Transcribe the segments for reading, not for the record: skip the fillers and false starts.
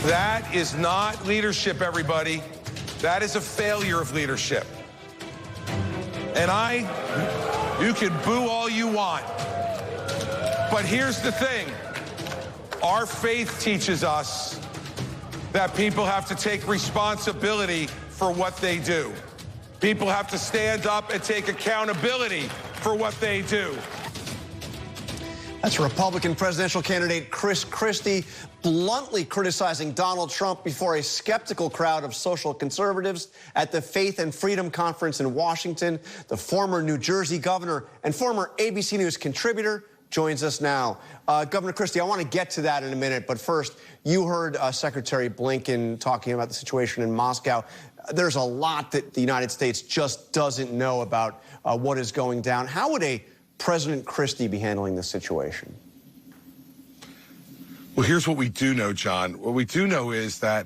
That is not leadership, everybody. That is a failure of leadership. And you can boo all you want. But here's the thing. Our faith teaches us that people have to take responsibility for what they do. People have to stand up and take accountability for what they do. That's Republican presidential candidate Christie bluntly criticizing Donald Trump before a skeptical crowd of social conservatives at the Faith and Freedom Conference in Washington. The former New Jersey governor and former ABC News contributor joins us now. Governor Christie, I want to get to that in a minute, but first, you heard Secretary Blinken talking about the situation in Moscow. There's a lot that the United States just doesn't know about what is going down. How would a President Christie be handling this situation? Well, here's what we do know, John. What we do know is that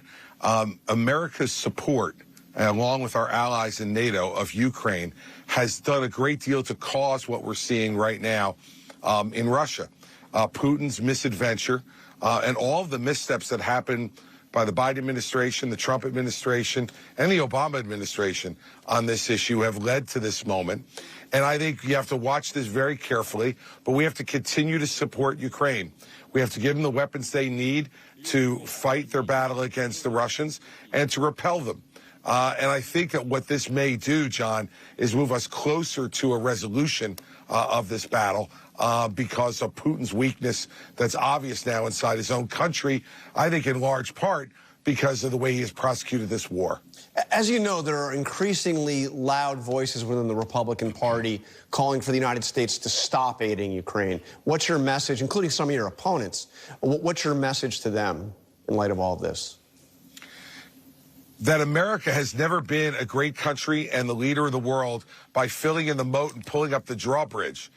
America's support, along with our allies in NATO, of Ukraine, has done a great deal to cause what we're seeing right now in Russia. Putin's misadventure and all of the missteps that happened by the Biden administration, the Trump administration, and the Obama administration on this issue have led to this moment. And I think you have to watch this very carefully, but we have to continue to support Ukraine. We have to give them the weapons they need to fight their battle against the Russians and to repel them. And I think that what this may do, John, is move us closer to a resolution of this battle because of Putin's weakness that's obvious now inside his own country, I think in large part because of the way he has prosecuted this war. As you know, there are increasingly loud voices within the Republican Party calling for the United States to stop aiding Ukraine. What's your message, including some of your opponents, what's your message to them in light of all of this? That America has never been a great country and the leader of the world by filling in the moat and pulling up the drawbridge.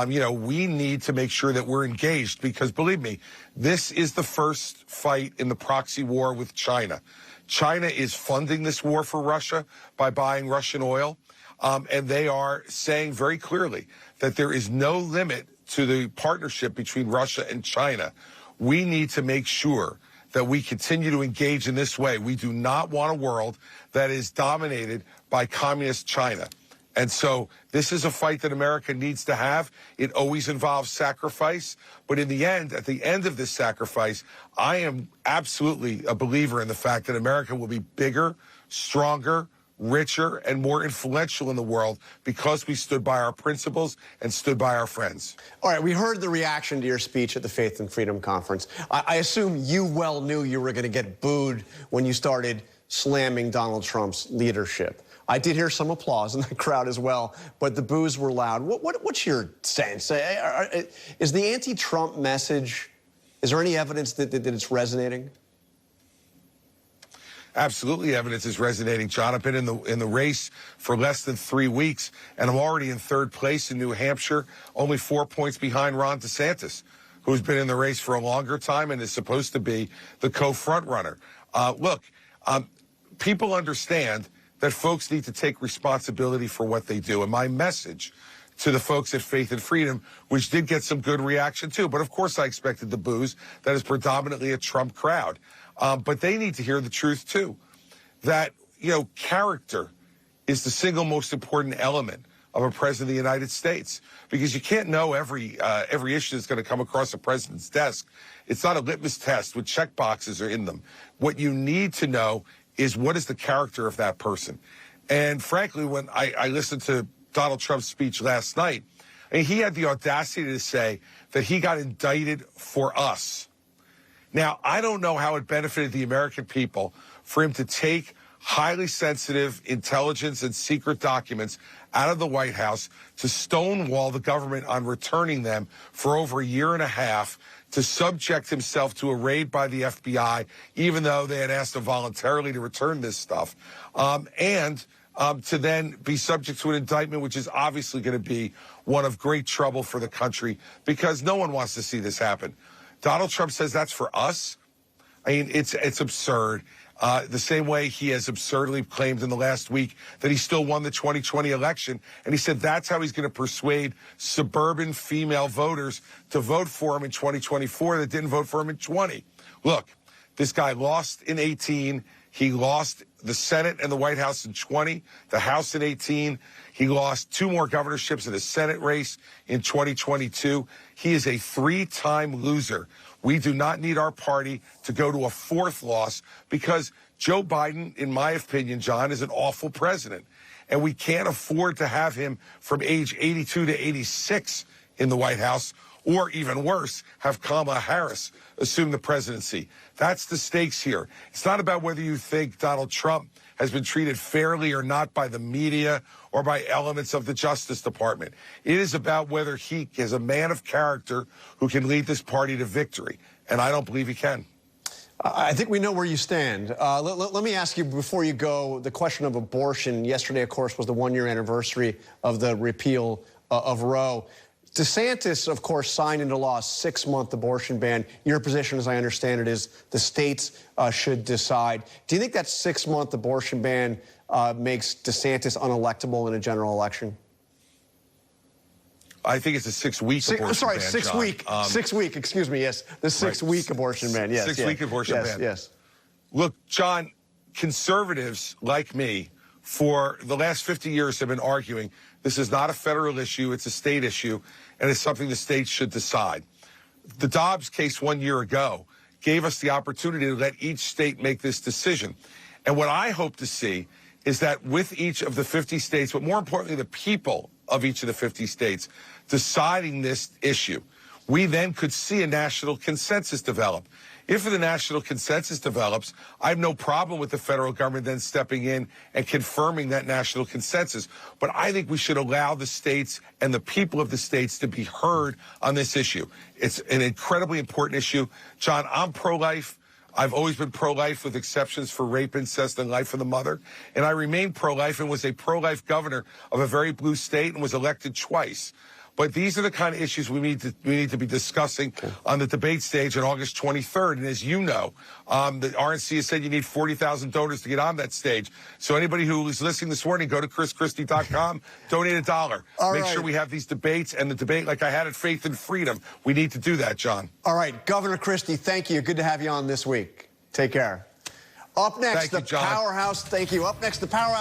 You know, we need to make sure that we're engaged because, believe me, this is the first fight in the proxy war with China. China is funding this war for Russia by buying Russian oil, and they are saying very clearly that there is no limit to the partnership between Russia and China. We need to make sure that we continue to engage in this way. We do not want a world that is dominated by communist China. And so this is a fight that America needs to have. It always involves sacrifice. But in the end, at the end of this sacrifice, I am absolutely a believer in the fact that America will be bigger, stronger, richer, and more influential in the world because we stood by our principles and stood by our friends. All right, we heard the reaction to your speech at the Faith and Freedom Conference. I assume you well knew you were going to get booed when you started slamming Donald Trump's leadership. I did hear some applause in the crowd as well, but the boos were loud. What's your sense? Is the anti-Trump message, is there any evidence that it's resonating? Absolutely, evidence is resonating, John. I've been in the race for less than 3 weeks, and I'm already in third place in New Hampshire, only 4 points behind Ron DeSantis, who's been in the race for a longer time and is supposed to be the co-front runner. Look, people understand that folks need to take responsibility for what they do. And my message to the folks at Faith and Freedom, which did get some good reaction too, but of course I expected the boos, that is predominantly a Trump crowd. But they need to hear the truth too, that, you know, character is the single most important element of a president of the United States, because you can't know every issue that's going to come across a president's desk. It's not a litmus test with check boxes are in them. What you need to know is what is the character of that person. And frankly, when I listened to Donald Trump's speech last night, I mean, he had the audacity to say that he got indicted for us. Now, I don't know how it benefited the American people for him to take highly sensitive intelligence and secret documents out of the White House to stonewall the government on returning them for over a year and a half, to subject himself to a raid by the FBI, even though they had asked him voluntarily to return this stuff, and to then be subject to an indictment, which is obviously going to be one of great trouble for the country, because no one wants to see this happen. Donald Trump says that's for us. I mean, it's absurd. The same way he has absurdly claimed in the last week that he still won the 2020 election. And he said that's how he's going to persuade suburban female voters to vote for him in 2024 that didn't vote for him in 20. Look, This guy lost in 18. He lost the Senate and the White House in 20, the House in 18. He lost 2 more governorships in the Senate race in 2022. He is a 3-time loser. We do not need our party to go to a 4th loss because Joe Biden, in my opinion, John, is an awful president. And we can't afford to have him from age 82 to 86 in the White House, or even worse, have Kamala Harris assume the presidency. That's the stakes here. It's not about whether you think Donald Trump has been treated fairly or not by the media or by elements of the Justice Department. It is about whether he is a man of character who can lead this party to victory. And I don't believe he can. I think we know where you stand. Let me ask you before you go, the question of abortion. Yesterday, of course, was the 1-year anniversary of the repeal of Roe. DeSantis, of course, signed into law a 6-month abortion ban. Your position, as I understand it, is the states should decide. Do you think that 6-month abortion ban makes DeSantis unelectable in a general election? I think it's a 6-week abortion ban. Sorry, 6-week. 6-week, excuse me, yes. The 6-week abortion ban, yes. 6-week abortion ban. Yes. Look, John, conservatives like me for the last 50 years have been arguing this is not a federal issue, it's a state issue, and it's something the states should decide. The Dobbs case 1 year ago gave us the opportunity to let each state make this decision. And what I hope to see is that with each of the 50 states, but more importantly, the people of each of the 50 states deciding this issue, we then could see a national consensus develop. If the national consensus develops, I have no problem with the federal government then stepping in and confirming that national consensus. But I think we should allow the states and the people of the states to be heard on this issue. It's an incredibly important issue. John, I'm pro-life. I've always been pro-life with exceptions for rape, incest, and life of the mother. And I remain pro-life and was a pro-life governor of a very blue state and was elected twice. But these are the kind of issues we need to be discussing on the debate stage on August 23rd. And as you know, the RNC has said you need 40,000 donors to get on that stage. So anybody who is listening this morning, go to chrischristie.com, donate $1. Make sure we have these debates, and the debate like I had at Faith and Freedom. We need to do that, John. All right, Governor Christie, thank you. Good to have you on this week. Take care. Up next, the powerhouse. Thank you. Up next, the powerhouse.